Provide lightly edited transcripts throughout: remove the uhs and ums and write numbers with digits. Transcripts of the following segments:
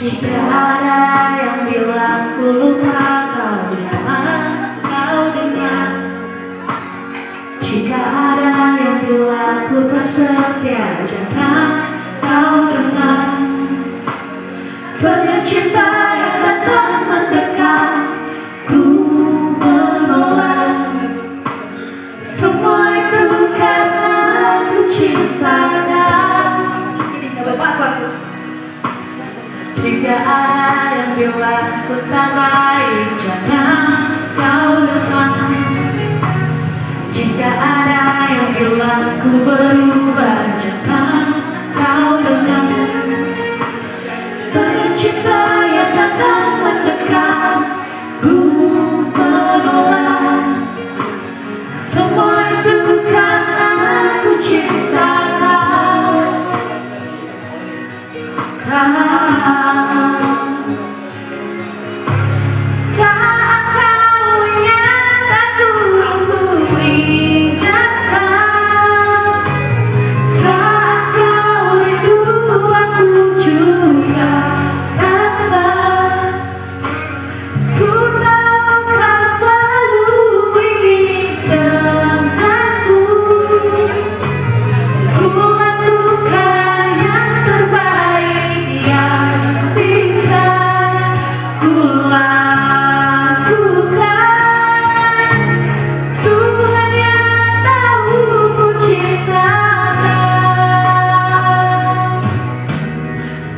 Jika ada yang bilang ku lupa, kau jangan kau dengar. Jika ada yang bilang ku tak setia, jangan kau dengar. Banyak cinta yang datang mendekat, ku menolak. Semua itu karena ku cinta kau. Jika ada yang bilang ku tak baik, jangan kau dengar. Jika ada yang bilang ku berubah, jangan kau dengar. Banyak cinta yang datang mendekat, ku menolak. Semua itu karena ku cinta kau. Saat kau ingat aku, ku ingat kau. Saat kau rindu, aku juga rasa. Ku tahu kau selalu ingin denganku. Ku lakukan yang terbaik yang bisa ku lakukan. Tuhan yang tahu ku cinta kau.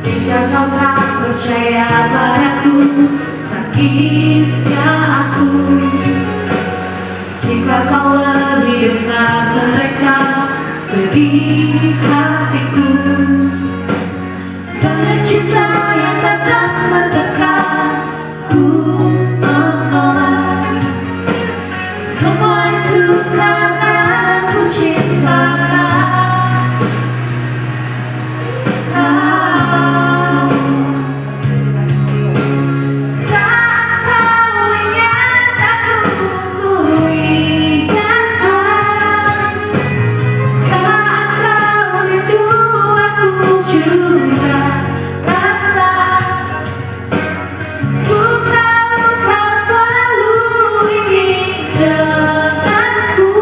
Jika kau tak percaya padaku, sakitnya aku. Jika kau lebih dengar mereka, sedih hatiku. Banyak cinta yang datang mendekat, ku menolak. Semua itu karena ku cinta kau. Saat kau ingat aku, ku ingat kau. Saat kau rindu, aku juga rasa. Ku tahu kau selalu ingin denganku.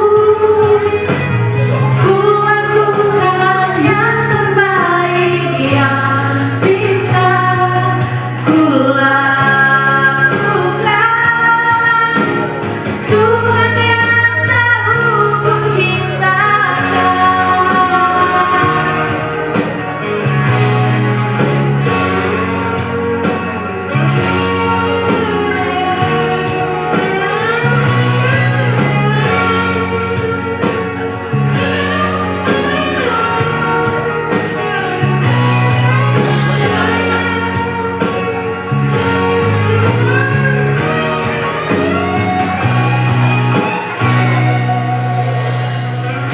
Ku lakukan yang terbaik yang bisa ku lakukan. Tuhan yang tahu ku cinta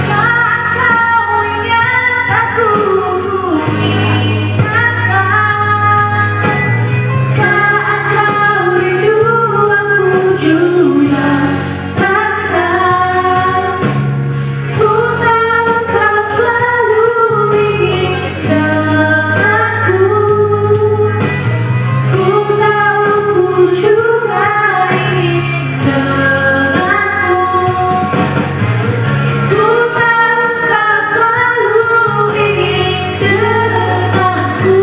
Saat kau ingat aku, ku ingat kau. Saat kau rindu, aku juga rasa. Ku tahu kau selalu ingin denganku. Ku tahu ku juga ingin denganmu. Ku tahu kau selalu ingin denganku.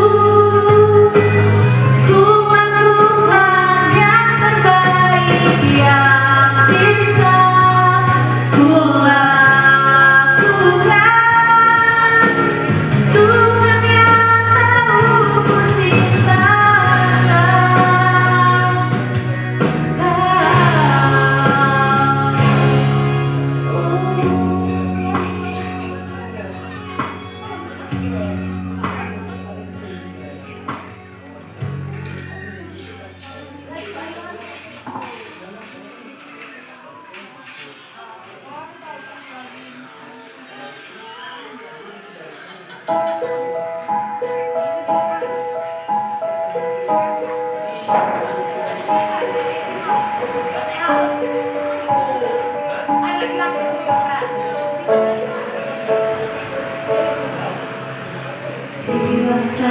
Ku lakukan yang terbaik yang bisa ku lakukan. Tuhan yang tahu ku cinta kau.